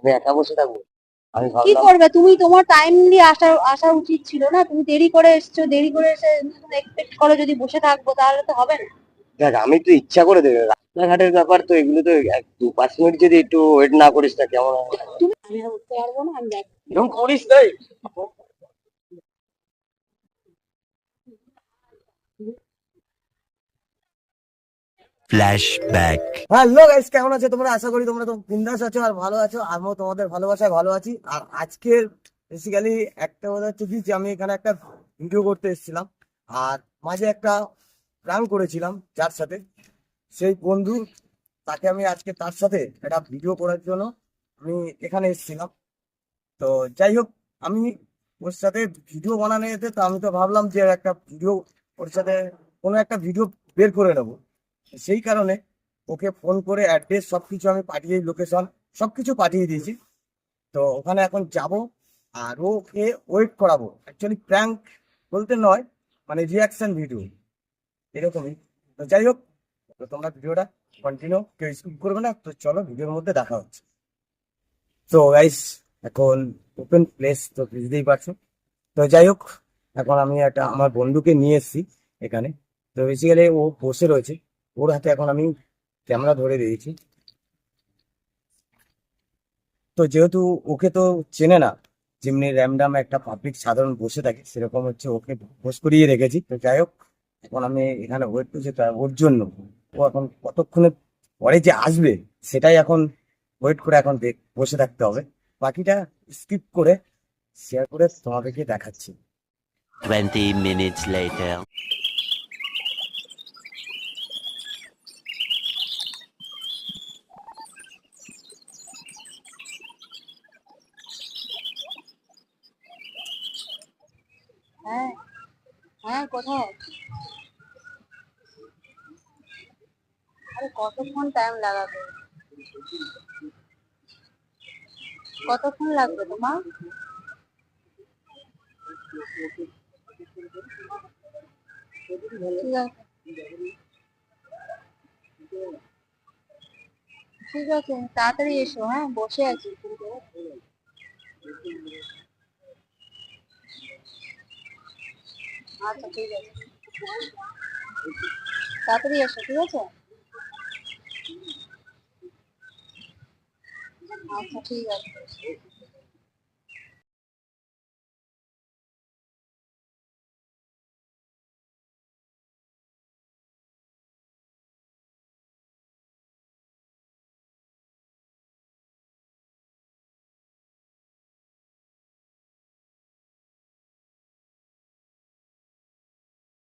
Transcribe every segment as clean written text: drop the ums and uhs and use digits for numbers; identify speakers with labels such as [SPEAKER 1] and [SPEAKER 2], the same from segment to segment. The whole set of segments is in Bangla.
[SPEAKER 1] আমি একা বসে থাকবো? আমি
[SPEAKER 2] কি
[SPEAKER 1] ভাবলাম
[SPEAKER 2] করবে তুমি? তোমার টাইমলি আসা আসা উচিত ছিল না? তুমি দেরি করে এসছো, দেরি করে এসে এক্সপেক্ট করো যদি বসে থাকবো, তাহলে তো হবে না।
[SPEAKER 1] দেখ, আমি তো ইচ্ছা করে দেবে রাস্তাঘাটের ব্যাপার তো, এগুলো তো 2-5 মিনিট যদি একটু ওয়েট না করিস না কেমন হয়?
[SPEAKER 2] আমি আর উঠতে পারবো না, আমি দেখ।
[SPEAKER 1] এরকম করিস তাই?
[SPEAKER 3] ফ্ল্যাশব্যাক।
[SPEAKER 4] হ্যালো গাইস, কেমন আছো তোমরা? আশা করি তোমরা তো বিন্দাস আছো আর ভালো আছো। আমিও তোমাদের ভালোবাসায় ভালো আছি। আর আজকের বেসিক্যালি একটা কথা হচ্ছে কি, যে আমি এখানে একটা ভিডিও করতে এসেছিলাম, আর মাঝে একটা প্র্যাঙ্ক করেছিলাম যার সাথে, সেই বন্ধু, তাকে আমি আজকে তার সাথে একটা ভিডিও করার জন্য আমি এখানে এসেছিলাম। তো যাই হোক, আমি ওর সাথে ভিডিও বানানো যেতে, তো আমি তো ভাবলাম যে একটা ভিডিও, ওর সাথে কোনো একটা ভিডিও বের করে নেবো। সেই কারণে ওকে ফোন করে অ্যাড্রেস সবকিছু আমি পাঠিয়ে, লোকেশন সবকিছু পাঠিয়ে দিয়েছি। তো ওখানে এখন যাব, আর ওকে ওয়েট করাবো। অ্যাকচুয়ালি প্র্যাঙ্ক বলতে নয়, মানে রিয়াকশন ভিডিও এরকমই। তো যাই হোক, তো তোমরা ভিডিওটা কন্টিনিউ, কেউ স্কিপ করবে না। তো চলো, ভিডিওর মধ্যে দেখা হচ্ছে। তো গাইস, এখন ওপেন প্লেস তো বুঝতেই পারছো। তো যাই হোক, এখন আমি একটা আমার বন্ধুকে নিয়ে এসেছি এখানে। তো বেসিক্যালি ও বসে রয়েছে, ওর হাতে এখন আমি ক্যামেরা ধরে দিয়েছি। তো যেহেতু ওকে তো চেনে না, যেমনি র্যামডাম একটা পাবলিক সাধারণ বসে থাকে, সেরকম হচ্ছে ওকে বস করিয়ে রেখেছি। তো যাই হোক, এখন আমি এখানে ওয়েট করছি তার ওর জন্য। ও এখন কতক্ষণে পরে যে আসবে, সেটাই এখন ওয়েট করে এখন বসে থাকতে হবে। বাকিটা স্কিপ করে শেয়ার করে তোমাদেরকে দেখাচ্ছি।
[SPEAKER 3] 20 minutes later.
[SPEAKER 2] হ্যাঁ, হ্যাঁ, কোথায়? আরে কতক্ষণ টাইম লাগাবে? কতক্ষণ লাগবে তোমার? ঠিক আছে, ঠিক আছে, তাড়াতাড়ি এসো। হ্যাঁ, বসে আছি। আচ্ছা, ঠিক আছে, তাড়াতাড়ি এসো, ঠিক আছে? আচ্ছা, ঠিক আছে।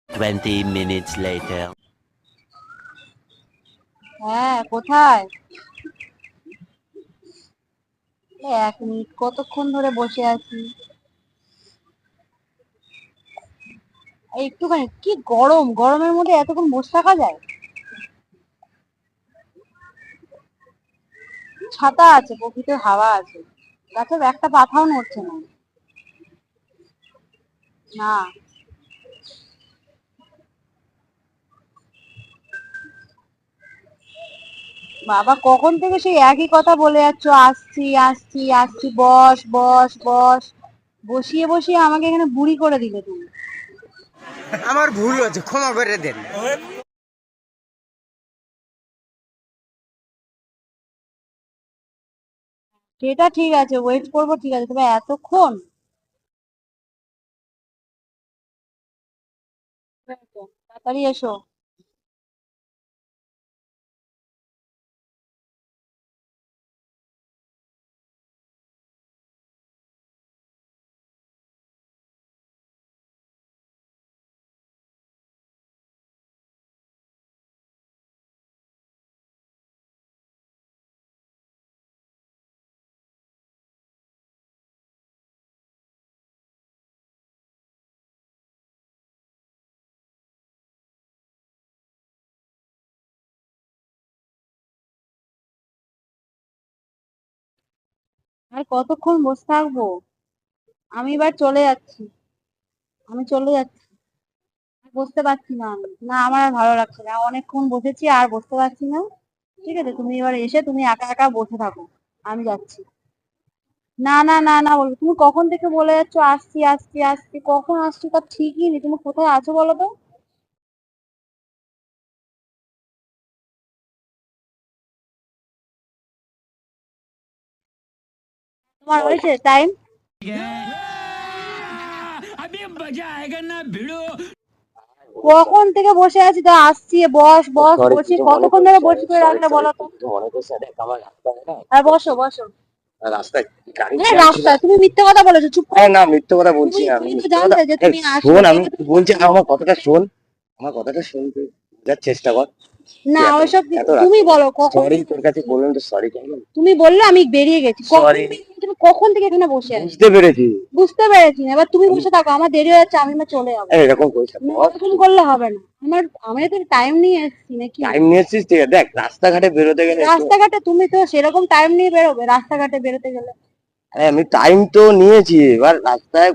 [SPEAKER 3] 20 minutes later.
[SPEAKER 2] হ্যাঁ, কোথায়? 1 মিনিট, কতক্ষণ ধরে বসে আছি? এই একটুখানি, কি গরম! গরমের মধ্যে এতক্ষণ বসে থাকা যায়? ছাতা আছে, প্রকৃতির হাওয়া আছে, গাছের একটা পাতাও নড়ছে না। না, বাবা কখন থেকে সেই একই কথা বলে যাচ্ছ, আসছি আসছি আসছি, বস বস বস, বসিয়ে বসিয়ে আমাকে এখানে বুড়ি করে দিলে তুমি।
[SPEAKER 4] আমার ভুল হয়েছে, ক্ষমা করে দেন।
[SPEAKER 2] সেটা ঠিক আছে, ওয়েট করবো, ঠিক আছে, তবে এতক্ষণ? তাড়াতাড়ি এসো। আর কতক্ষণ বসে থাকবো? আমি এবার চলে যাচ্ছি, আমি চলে যাচ্ছি। আর বসতে পারছি না আমি, না আমার আর ভালো লাগছে না, অনেকক্ষণ বসেছি আর বসতে পারছি না। ঠিক আছে, তুমি এবার এসে তুমি একা একা বসে থাকো, আমি যাচ্ছি। না না না না বলবো। তুমি কখন থেকে বলে যাচ্ছ আসছি আসছি আসছি, কখন আসছি তার ঠিকই নেই। তুমি কোথায় আছো বলো তো? তোমার হয়েছে টাইম? কখন থেকে বসে আছি তো, আসছি বস বস
[SPEAKER 1] সরি,
[SPEAKER 2] বসি,
[SPEAKER 1] কিছু মনে
[SPEAKER 2] কতক্ষণ ধরে
[SPEAKER 1] করছি
[SPEAKER 2] বসে করে
[SPEAKER 1] সরি
[SPEAKER 2] রাখলে
[SPEAKER 1] সরি
[SPEAKER 2] বলো তো?
[SPEAKER 1] কিছু মনে করছি না, দেখ আমার রাস্তায় না,
[SPEAKER 2] আর বসো বসো।
[SPEAKER 1] রাস্তায় গাড়ি
[SPEAKER 2] হ্যাঁ
[SPEAKER 1] জ্যাম ছিল।
[SPEAKER 2] রাস্তা, তুমি মিথ্যে কথা বলেছো, চুপ করো।
[SPEAKER 1] আরে না, মিথ্যে কথা বলছি
[SPEAKER 2] তুমি
[SPEAKER 1] না, আমি
[SPEAKER 2] তুমি তো
[SPEAKER 1] মিথ্যে কথা।
[SPEAKER 2] জানতে যে
[SPEAKER 1] এই
[SPEAKER 2] তুমি আসবে
[SPEAKER 1] শোন, আমি
[SPEAKER 2] দেখে তুমি
[SPEAKER 1] বলছি,
[SPEAKER 2] বসছো।
[SPEAKER 1] আমার কথাটা শোন, আমার কথাটা শোন, তুই বোঝার চেষ্টা কর।
[SPEAKER 2] না
[SPEAKER 1] তুই এত
[SPEAKER 2] ওইসব
[SPEAKER 1] এত
[SPEAKER 2] তুমি
[SPEAKER 1] রাস্তা,
[SPEAKER 2] বলো কখন
[SPEAKER 1] সরি
[SPEAKER 2] থেকে
[SPEAKER 1] তোর কাছে
[SPEAKER 2] এসেছি।
[SPEAKER 1] বললাম তো, সরি কেন?
[SPEAKER 2] তুমি বললে আমি বেরিয়ে গেছি, কখন
[SPEAKER 1] সরি,
[SPEAKER 2] বেরিয়ে গেছি? তুমি কখন থেকে এখানে বসে আছো?
[SPEAKER 1] বুঝতে পেরেছি।
[SPEAKER 2] বুঝতে পেরেছি না, এবার তুমি
[SPEAKER 1] আমি
[SPEAKER 2] বসে থাকো, আমার দেরি হয়ে যাচ্ছে, আমি না চলে যাবো।
[SPEAKER 1] এরকম করিস না
[SPEAKER 2] না
[SPEAKER 1] বস।
[SPEAKER 2] এরকম করলে হবে না, আমি তো টাইম নিয়ে এসেছি নাকি?
[SPEAKER 1] টাইম নিয়েছিস ঠিক আছে, দেখ রাস্তাঘাটে বেরোতে গেলে একটু,
[SPEAKER 2] রাস্তাঘাটে তুমি তো সেরকম টাইম নিয়ে বেরোবে রাস্তাঘাটে বেরোতে গেলে?
[SPEAKER 1] আরে আমি টাইম তো নিয়েছি, এবার রাস্তায়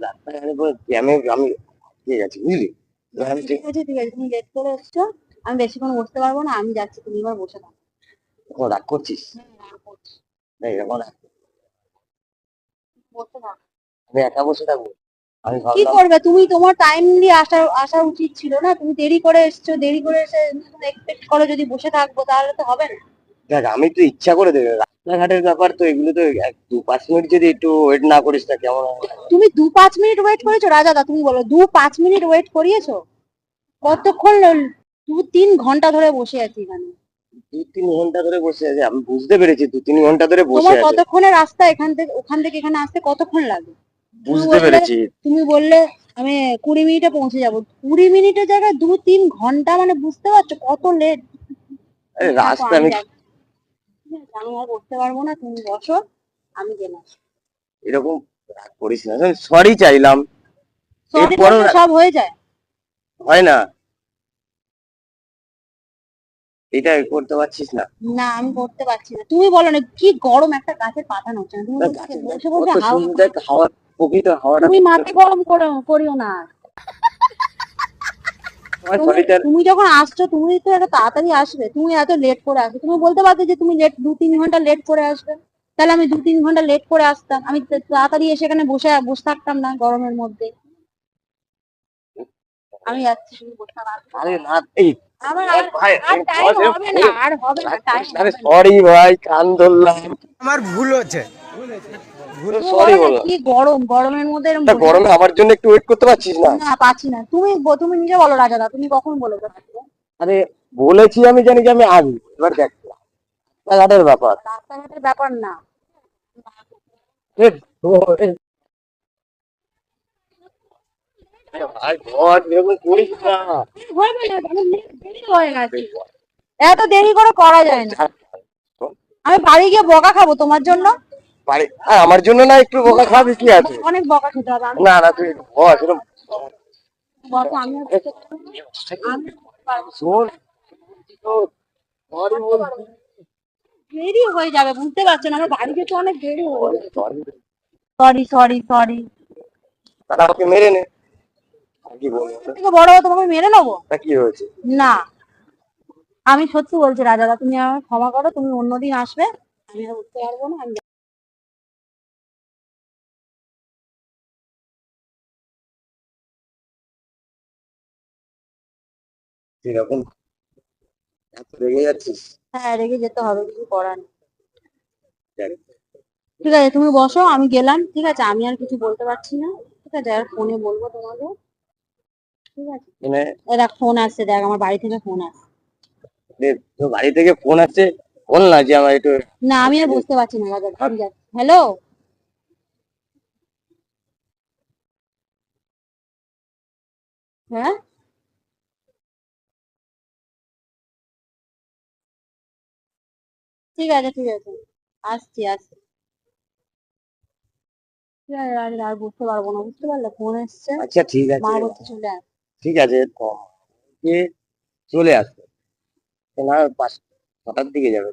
[SPEAKER 1] রাস্তাঘাটে জ্যামে আমি আটকে গেছি, বুঝলি? এবার আমি
[SPEAKER 2] ঠিক আছে ঠিক আছে, তুমি লেট করে এসছো, আমি বেশিক্ষণ বসতে পারবো না, আমি যাচ্ছি, তুমি এবার বসে থাকো।
[SPEAKER 1] এখন রাগ করছিস?
[SPEAKER 2] রাগ করছি।
[SPEAKER 1] দেখ, এরকম
[SPEAKER 2] বসে থাকো।
[SPEAKER 1] আমি একা বসে থাকবো? আমি
[SPEAKER 2] কি
[SPEAKER 1] ভাবলাম,
[SPEAKER 2] করবে তুমি? তোমার টাইম নিয়ে আসা আসা উচিত ছিল না? তুমি দেরি করে এসছো, দেরি করে এসে এক্সপেক্ট করো যদি বসে থাকবো, তাহলে তো হবে না।
[SPEAKER 1] দেখ আমি তো ইচ্ছা করে দেবে, রাস্তাঘাটের ব্যাপার তো, এগুলো তো 2-5 মিনিট যদি একটু ওয়েট না করিস না কেমন হয়?
[SPEAKER 2] তুমি 2-5 মিনিট ওয়েট করেছো রাজাদা? তুমি বলো 2-5 মিনিট ওয়েট করিয়েছো? কতক্ষণ 2-3 ঘন্টা ধরে বসে আছি এখানে।
[SPEAKER 1] 2-3 ঘন্টা ধরে বসে আছে, আমি বুঝতে পেরেছি 2-3 ঘন্টা ধরে বসে
[SPEAKER 2] তোমার
[SPEAKER 1] আছে,
[SPEAKER 2] কতক্ষণের রাস্তা ওখান থেকে এখানে আসতে কতক্ষণ লাগে? তুমি
[SPEAKER 1] বুঝতে
[SPEAKER 2] বললে
[SPEAKER 1] পেরেছি।
[SPEAKER 2] তুমি বললে আমি 20 মিনিটে পৌঁছে যাবো, 20 মিনিটের জায়গায় 2-3 ঘন্টা, মানে বুঝতে পারছো কত লেট?
[SPEAKER 1] আরে
[SPEAKER 2] তুমি থাকো,
[SPEAKER 1] রাস্তা
[SPEAKER 2] আমি
[SPEAKER 1] আমি
[SPEAKER 2] যাচ্ছি। ঠিক আছে, আমি আর বসতে পারবো না, তুমি বসো, আমি গেলাম।
[SPEAKER 1] এরকম রাগ করিস না, সরি চাইলাম,
[SPEAKER 2] সরি
[SPEAKER 1] এরপরও
[SPEAKER 2] বললে সব হয়ে যায়?
[SPEAKER 1] হয় না, এটা করতে পারছিস না?
[SPEAKER 2] না আমি করতে পারছি না, তুমি বলো না, কি গরম, একটা গাছের পাতা নড়ছে না, তুমি
[SPEAKER 1] দেখ
[SPEAKER 2] বলছো
[SPEAKER 1] গাছের, দেখ
[SPEAKER 2] বসে বসে
[SPEAKER 1] কত
[SPEAKER 2] হাওয়া।
[SPEAKER 1] সুন্দর, দেখ হাওয়া, প্রকৃত হাওয়াটা
[SPEAKER 2] তুমি মাথা গরম করিও না। তুমি
[SPEAKER 1] সরি চাই।
[SPEAKER 2] তুমি যখন আসছো, তুমি তো এত তাড়াতাড়ি আসবে, তুমি এত লেট করে আসবে, তুমি বলতে পারতে যে তুমি লেট 2-3 ঘন্টা লেট করে আসবে, তাহলে আমি 2-3 ঘন্টা লেট করে আসতাম, আমি তাড়াতাড়ি এসে এখানে বসে বসে থাকতাম না গরমের মধ্যে। আমি যাচ্ছি, তুমি বসে থাকো।
[SPEAKER 1] আরে না, এই
[SPEAKER 2] আমার
[SPEAKER 1] দেখ ভাই,
[SPEAKER 2] আর টাইম হবে না, আর হবে না, টাইম
[SPEAKER 1] আরে
[SPEAKER 2] হবে না।
[SPEAKER 1] সরি ভাই, কান ধরলাম,
[SPEAKER 4] আমার ভুল হচ্ছে।
[SPEAKER 2] তুমি
[SPEAKER 1] সরি
[SPEAKER 2] বলো না,
[SPEAKER 1] বলো।
[SPEAKER 2] কি গরম, গরমের মধ্যে এরকম
[SPEAKER 1] তা
[SPEAKER 2] বসে
[SPEAKER 1] গরমে আমার জন্য একটু ওয়েট করতে পারছিস না?
[SPEAKER 2] না পাচ্ছি না। তুমি নিজে বলো রাজাদা, তুমি কখন বলেছো থাকবে?
[SPEAKER 1] আরে বলেছি, আমি জানি যে আমি আসবো, এবার দেখ রাস্তাঘাটের ব্যাপার।
[SPEAKER 2] রাস্তাঘাটের ব্যাপার না।
[SPEAKER 1] এ, ভাই বল, এরকম করিস না।
[SPEAKER 2] হবে না, অনেক দেরি হয়ে গেছে, এত দেরি করে করা যায় না। আমি বাড়ি গিয়ে বকা খাবো তোমার জন্য।
[SPEAKER 1] আর আমার জন্য না একটু বকা খাবি, কি আছে?
[SPEAKER 2] অনেক বকা খেতে হবে। আমি
[SPEAKER 1] না না, তুই একটু বস এরকম।
[SPEAKER 2] বসো, আমি আর খেতে পারবো না। আমি খেতে পারবো না।
[SPEAKER 1] শোন, তো সরি বলছি,
[SPEAKER 2] দেরি হয়ে যাবে, বুঝতে পারছো না, আমার বাড়ি যেতে অনেক দেরি হয়ে
[SPEAKER 1] সরি
[SPEAKER 2] যাবে।
[SPEAKER 1] Sorry,
[SPEAKER 2] sorry sorry sorry.
[SPEAKER 1] তাহলে আমাকে মেরে নে, আর কি বলবো?
[SPEAKER 2] থেকে বড় হয়ে তোমাকে মেরে নেবো?
[SPEAKER 1] তা কি হয়েছে?
[SPEAKER 2] না, আমি সত্যি বলছি রাজাদা, তুমি আমাকে ক্ষমা করো, তুমি অন্যদিন আসবে, আমি আর উঠতে পারবো না, আমি
[SPEAKER 1] তুই এরকম এত রেগে যাচ্ছিস?
[SPEAKER 2] হ্যাঁ রেগে যেতে হবে, কিছু করার নেই।
[SPEAKER 1] দেখ,
[SPEAKER 2] ঠিক আছে তুমি বসো, আমি গেলাম, ঠিক আছে, আমি আর কিছু বলতে পারছি না, ঠিক আছে, আর ফোনে বলবো তোমাকে, ঠিক আছে?
[SPEAKER 1] মানে
[SPEAKER 2] দেখ ফোন আসছে, দেখ আমার বাড়ি থেকে ফোন আসছে।
[SPEAKER 1] তোর বাড়ি থেকে ফোন আসছে, বল না যে আমার একটু,
[SPEAKER 2] না আমি আর বুঝতে পারছি না রাজা, আমি যাচ্ছি। হ্যালো, হ্যাঁ ঠিক আছে ঠিক আছে, আসছি আসছি। ঠিক আছে রাজা, আর বুঝতে পারবো না, বুঝতে পারলে, ফোন এসছে,
[SPEAKER 1] আচ্ছা ঠিক
[SPEAKER 2] মা
[SPEAKER 1] আছে,
[SPEAKER 2] বলছে চলে আস।
[SPEAKER 1] ঠিক আছে, কে চলে আসবে না, 5-6টার দিকে যাবে।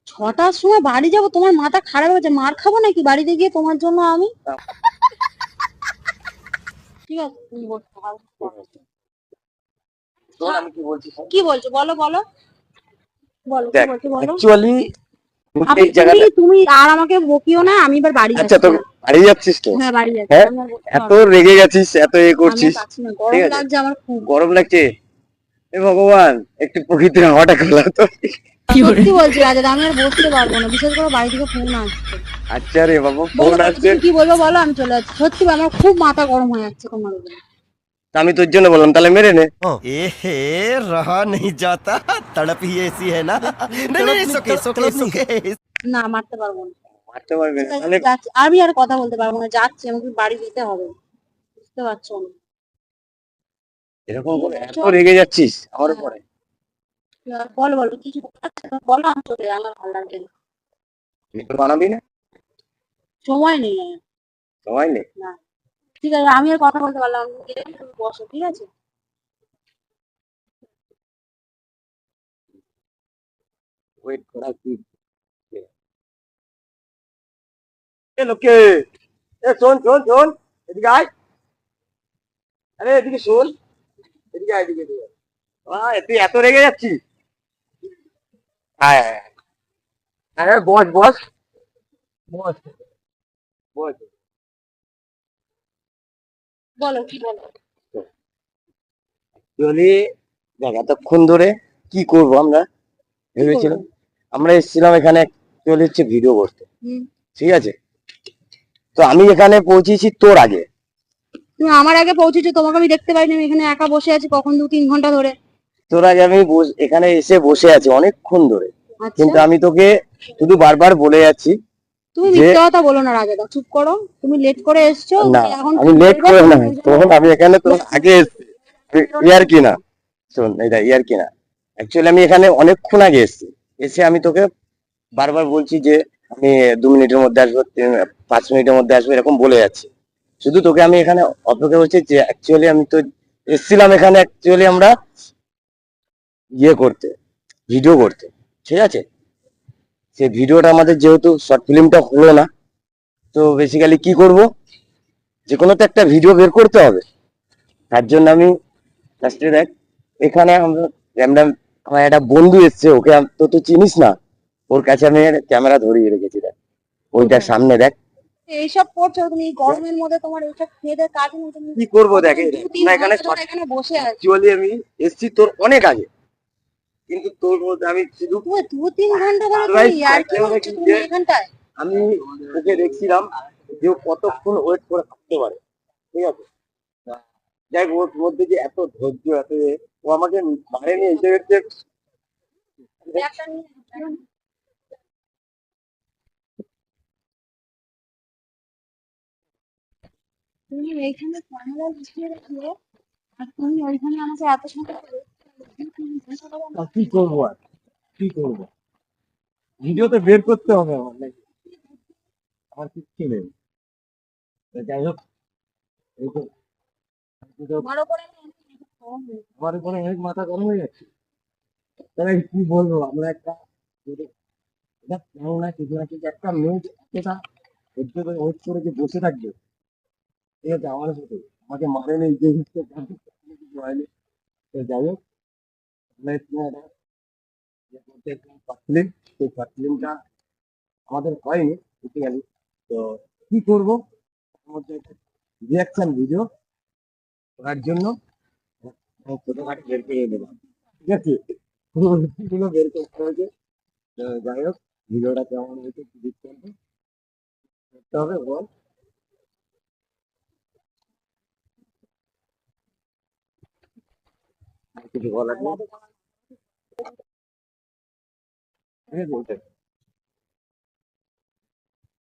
[SPEAKER 2] 6টার সময় বাড়ি যাবো? তোমার মাথা খারাপ হয়েছে? মার খাবো নাকি বাড়িতে গিয়ে তোমার জন্য আমি? ঠিক আছে তুমি বসো,
[SPEAKER 1] শোন আমি কি বলছি শোন।
[SPEAKER 2] কি বলছো বলো বলো, বলো কি
[SPEAKER 1] দেখ
[SPEAKER 2] বলছো বলো।
[SPEAKER 1] অ্যাকচুয়ালি এই জায়গাটা
[SPEAKER 2] তুমি আর আমাকে বকিও না, আমি এবার বাড়ি
[SPEAKER 1] আচ্ছা,
[SPEAKER 2] যাচ্ছি।
[SPEAKER 1] তো বাড়ি যাচ্ছিস তো?
[SPEAKER 2] হ্যাঁ বাড়ি যাচ্ছি,
[SPEAKER 1] হ্যাঁ,
[SPEAKER 2] আমি আর বকতে
[SPEAKER 1] এত
[SPEAKER 2] পারবো না।
[SPEAKER 1] রেগে গেছিস, এত
[SPEAKER 2] আমি আর
[SPEAKER 1] করছিস,
[SPEAKER 2] পাচ্ছি না,
[SPEAKER 1] ঠিক
[SPEAKER 2] গরম
[SPEAKER 1] আছে?
[SPEAKER 2] লাগছে আমার খুব।
[SPEAKER 1] গরম লাগছে? এ ভগবান, একটু প্রকৃতির হাওয়াটা খেলাম তো।
[SPEAKER 2] সত্যি বলছি রাজা, আমি আর বসতে পারবো না, বিশেষ করে বাড়ি থেকে ফোন আসছে।
[SPEAKER 1] আচ্ছা রে বাবা,
[SPEAKER 2] বলো
[SPEAKER 1] ফোন
[SPEAKER 2] বলো,
[SPEAKER 1] আসছে।
[SPEAKER 2] তুমি কি বলবো বলো, আমি চলে যাচ্ছি। সত্যি আমার খুব মাথা গরম হয়ে যাচ্ছে তোমার উপরে।
[SPEAKER 1] তা আমি তোর জন্য বললাম, তাহলে মেরে নে।
[SPEAKER 5] एहे रहा नहीं जाता तड़प ही ऐसी है ना नहीं नहीं सोके सोके सोके
[SPEAKER 2] না মারতে পারবো না।
[SPEAKER 1] মারতে পারবে
[SPEAKER 2] ঠিক
[SPEAKER 1] না
[SPEAKER 2] আছে,
[SPEAKER 1] তাহলে?
[SPEAKER 2] যাচ্ছি, আমি আর কথা বলতে পারবো না, যাচ্ছি, আমাকে বাড়ি যেতে হবে। বুঝতে পারছো না?
[SPEAKER 1] এরকম করে এত
[SPEAKER 2] চল।
[SPEAKER 1] রেগে যাচ্ছিস আমার
[SPEAKER 2] হ্যাঁ,
[SPEAKER 1] উপরে?
[SPEAKER 2] বলো বলো, কিছু বলার আছে তো বলো, আমি চলে যাই, আমার ভালো লাগছে না।
[SPEAKER 1] ভিডিও বানাবি না?
[SPEAKER 2] সময় নেই আমার।
[SPEAKER 1] সময় নেই?
[SPEAKER 2] না, ঠিক আছে, আমি আর কথা বলতে পারলাম না, তুমি গেলে তুমি বসো, ঠিক আছে?
[SPEAKER 1] ওয়েট করা কি? এ লোকে, এ শোন শোন শোন, এদিকে আয়। আরে এদিকে শোন, এদিকে আয়, এদিকে এদিকে। তুই এত রেগে যাচ্ছিস? আয় আয় আয়। আরে বস বস বস বস।
[SPEAKER 2] বলো কি বলো।
[SPEAKER 1] অ্যাকচুয়ালি দেখ, এতক্ষণ ধরে কি করব আমরা ভেবেছিলাম, আমরা এসেছিলাম এখানে অ্যাকচুয়ালি হচ্ছে ভিডিও করতে,
[SPEAKER 2] হুম।
[SPEAKER 1] ঠিক আছে? তো আমি এখানে পৌঁছেছি তোর আগে।
[SPEAKER 2] তুমি আমার আগে পৌঁছেছো, তোমাকে আমি দেখতে পাইনি, আমি এখানে একা বসে আছি কখন 2-3 ঘন্টা ধরে।
[SPEAKER 1] তোর আগে আমি এখানে এসে বসে আছি অনেকক্ষণ ধরে,
[SPEAKER 2] আচ্ছা,
[SPEAKER 1] কিন্তু আমি তোকে শুধু বারবার বলে যাচ্ছি
[SPEAKER 2] তুমি
[SPEAKER 1] যে
[SPEAKER 2] মিথ্যা কথা বলো না রাজাদা, চুপ করো। তুমি লেট করে এসছো,
[SPEAKER 1] না,
[SPEAKER 2] এখন
[SPEAKER 1] আমি
[SPEAKER 2] কি
[SPEAKER 1] লেট
[SPEAKER 2] বলবে
[SPEAKER 1] করে না,
[SPEAKER 2] তুমি ওই জন্য
[SPEAKER 1] তখন আমি এখানে তোর আগে এসেছি। ইয়ার কি না, শোন এটা ইয়ার কি না, অ্যাকচুয়ালি আমি এখানে অনেকক্ষণ আগে এসেছি। এসে আমি তোকে বারবার বলছি যে আমি 2 মিনিটের মধ্যে আসবো, 5 মিনিটের মধ্যে আসবো, এরকম বলে যাচ্ছি। শুধু তোকে আমি এখানে অপেক্ষা করছি যে অ্যাকচুয়ালি আমি তো এসেছিলাম এখানে অ্যাকচুয়ালি আমরা ইয়ে করতে, ভিডিও করতে, ঠিক আছে? সেই ভিডিওটা আমাদের যেহেতু শর্ট ফিল্মটা হলো না, তো বেসিক্যালি কি করব, যে কোনো তো একটা ভিডিও বের করতে হবে। তার জন্য আমি ফার্স্টে দেখ, এখানে আমরা র্যান্ডম, আমার একটা বন্ধু এসছে, ওকে তো তুই চিনিস না, ওর কাছে আমি ক্যামেরা ধরিয়ে রেখেছি, দেখ ওইটার সামনে দেখ।
[SPEAKER 2] এইসব করছো তুমি এই গরমের মধ্যে, তোমার এইসব খেয়ে দেয়ে কাজ নেই, তুমি
[SPEAKER 1] কি করবো দেখ, এই দেখ,
[SPEAKER 2] 2-3
[SPEAKER 1] আমরা এখানে
[SPEAKER 2] ঘন্টা ধরে এখানে বসে আছি।
[SPEAKER 1] অ্যাকচুয়ালি আমি এসছি তোর অনেক আগে, কিন্তু তোর মধ্যে আমি শুধু
[SPEAKER 2] তুমি 2-3 ঘন্টা ধরে তুমি
[SPEAKER 1] advice
[SPEAKER 2] ইয়ার্কি
[SPEAKER 1] চাইতে হবে
[SPEAKER 2] মারছো
[SPEAKER 1] কি
[SPEAKER 2] তুমি
[SPEAKER 1] যে
[SPEAKER 2] এখানটায়।
[SPEAKER 1] আমি ওকে দেখছিলাম যে ও কতক্ষণ ওয়েট করে থাকতে পারে, ঠিক আছে? যাই হোক, ওর মধ্যে যে এত ধৈর্য, এত ও আমাকে মারেনি, এই জায়গাতে
[SPEAKER 2] একটা নিয়ে তুমি এইখানে ক্যামেরা বসিয়ে রেখে, আর তুমি ওইখানে আমাকে এত সময় করে
[SPEAKER 1] কি করবো আর, কি করবো, ভিডিওতে বের করতে হবে আমার নাকি, আমার কিচ্ছু নেই। তো যাই হোক, এই তো, এই তো
[SPEAKER 2] বড় করে
[SPEAKER 1] আমার উপরে অনেক মাথা গরম হয়ে যাচ্ছে। তাহলে কি বলবো, আমরা একটা এটা কেমন না কিছু না কিছু একটা মেয়ে এতটা ধৈর্য ধরে ওয়েট করে যে বসে থাকবে, ঠিক আছে? আমার সাথে আমাকে মারে নেই যে হচ্ছে কিছু হয়নি। তো যাই হোক, আমরা এখানে একটা ইয়ে করতে এসেছিলাম, short film, সেই শর্ট ফিল্মটা আমাদের হয়নি বেসিক্যালি। তো কি করবো, তার মধ্যে একটা রিয়াকশন ভিডিও করার জন্য আমি ছোটখাটো বের করে দিলাম, ঠিক আছে? গুলো বের করতে হয়েছে। তো যাই হোক, ভিডিওটা কেমন হয়েছে কি দেখতে হবে, করতে হবে বল। আর কিছু বলার নেই, ঠিক আছে?